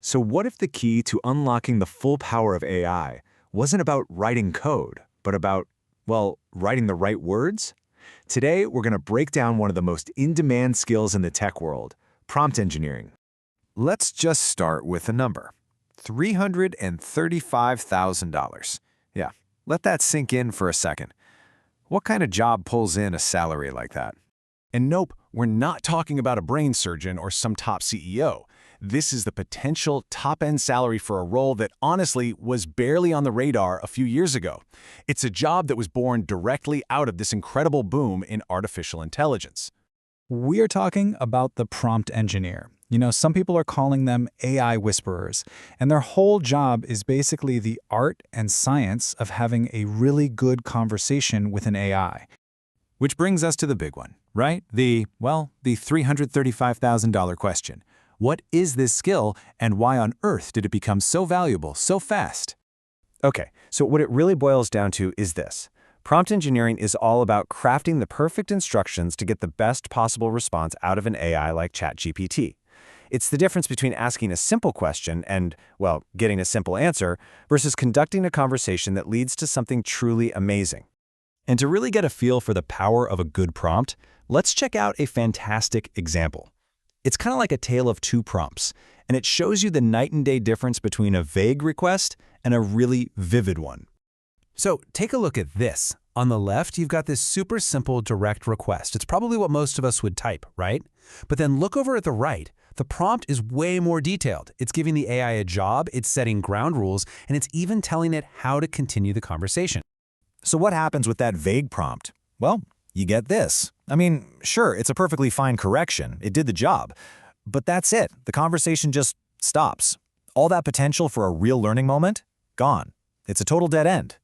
So what if the key to unlocking the full power of AI wasn't about writing code, but about, well, writing the right words? Today, we're going to break down one of the most in-demand skills in the tech world, prompt engineering. Let's just start with a number, $335,000. Yeah, let that sink in for a second. What kind of job pulls in a salary like that? And nope, we're not talking about a brain surgeon or some top CEO. This is the potential top-end salary for a role that honestly was barely on the radar a few years ago. It's a job that was born directly out of this incredible boom in artificial intelligence. We are talking about the prompt engineer. You know, some people are calling them AI whisperers, and their whole job is basically the art and science of having a really good conversation with an AI. Which brings us to the big one, right? The $335,000 question. What is this skill, and why on earth did it become so valuable so fast? Okay, so what it really boils down to is this. Prompt engineering is all about crafting the perfect instructions to get the best possible response out of an AI like ChatGPT. It's the difference between asking a simple question and, well, getting a simple answer versus conducting a conversation that leads to something truly amazing. And to really get a feel for the power of a good prompt, let's check out a fantastic example. It's kind of like a tale of two prompts, and it shows you the night and day difference between a vague request and a really vivid one. So take a look at this. On the left, you've got this super simple direct request. It's probably what most of us would type, right? But then look over at the right. The prompt is way more detailed. It's giving the AI a job, it's setting ground rules, and it's even telling it how to continue the conversation. So what happens with that vague prompt? Well, you get this. I mean, sure, it's a perfectly fine correction. It did the job. But that's it. The conversation just stops. All that potential for a real learning moment? Gone. It's a total dead end.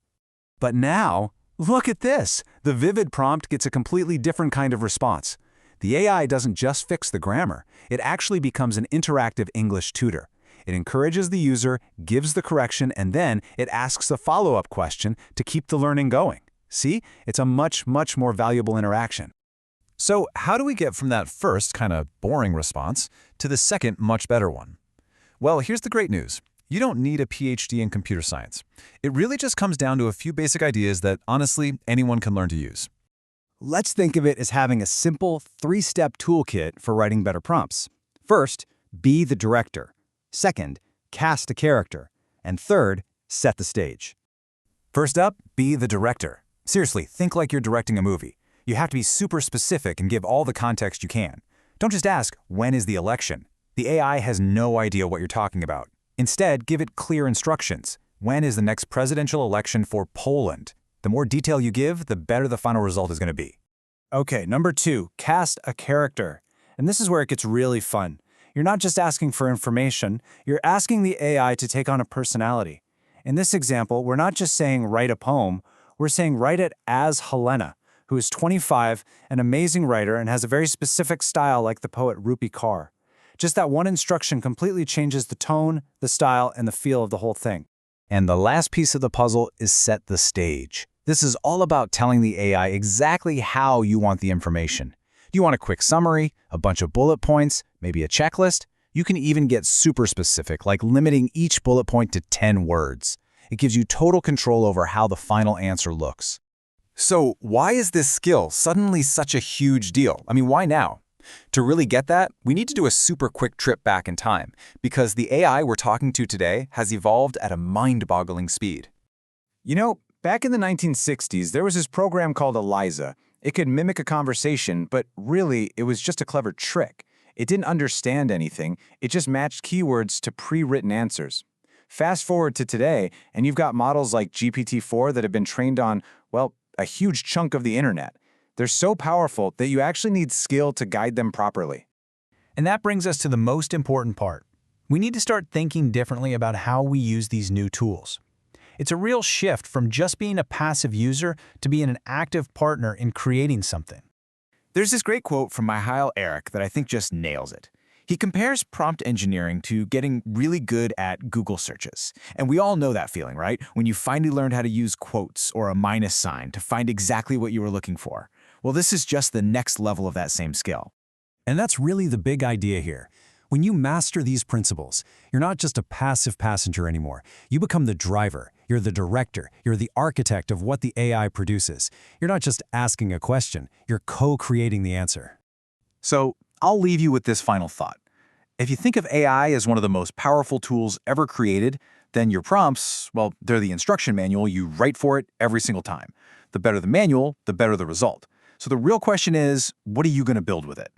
But now, look at this. The vivid prompt gets a completely different kind of response. The AI doesn't just fix the grammar. It actually becomes an interactive English tutor. It encourages the user, gives the correction, and then it asks a follow-up question to keep the learning going. See? It's a much more valuable interaction. So how do we get from that first kind of boring response to the second much better one? Well, here's the great news. You don't need a PhD in computer science. It really just comes down to a few basic ideas that, honestly, anyone can learn to use. Let's think of it as having a simple three-step toolkit for writing better prompts. First, be the director. Second, cast a character. And third, set the stage. First up, be the director. Seriously, think like you're directing a movie. You have to be super specific and give all the context you can. Don't just ask, when is the election? The AI has no idea what you're talking about. Instead, give it clear instructions. When is the next presidential election for Poland? The more detail you give, the better the final result is going to be. Okay, number 2, cast a character. And this is where it gets really fun. You're not just asking for information, you're asking the AI to take on a personality. In this example, we're not just saying write a poem, we're saying write it as Helena, who is 25, an amazing writer, and has a very specific style like the poet Rupi Kaur. Just that one instruction completely changes the tone, the style, and the feel of the whole thing. And the last piece of the puzzle is set the stage. This is all about telling the AI exactly how you want the information. Do you want a quick summary, a bunch of bullet points, maybe a checklist? You can even get super specific, like limiting each bullet point to 10 words. It gives you total control over how the final answer looks. So why is this skill suddenly such a huge deal? I mean, why now? To really get that, we need to do a super quick trip back in time, because the AI we're talking to today has evolved at a mind-boggling speed. You know, back in the 1960s, there was this program called ELIZA. It could mimic a conversation, but really, it was just a clever trick. It didn't understand anything. It just matched keywords to pre-written answers. Fast forward to today, and you've got models like GPT-4 that have been trained on, well, a huge chunk of the internet. They're so powerful that you actually need skill to guide them properly. And that brings us to the most important part. We need to start thinking differently about how we use these new tools. It's a real shift from just being a passive user to being an active partner in creating something. There's this great quote from Mihail Eric that I think just nails it. He compares prompt engineering to getting really good at Google searches. And we all know that feeling, right? When you finally learned how to use quotes or a minus sign to find exactly what you were looking for. Well, this is just the next level of that same skill. And that's really the big idea here. When you master these principles, you're not just a passive passenger anymore. You become the driver. You're the director. You're the architect of what the AI produces. You're not just asking a question. You're co-creating the answer. So I'll leave you with this final thought. If you think of AI as one of the most powerful tools ever created, then your prompts, well, they're the instruction manual you write for it every single time. The better the manual, the better the result. So the real question is, what are you going to build with it?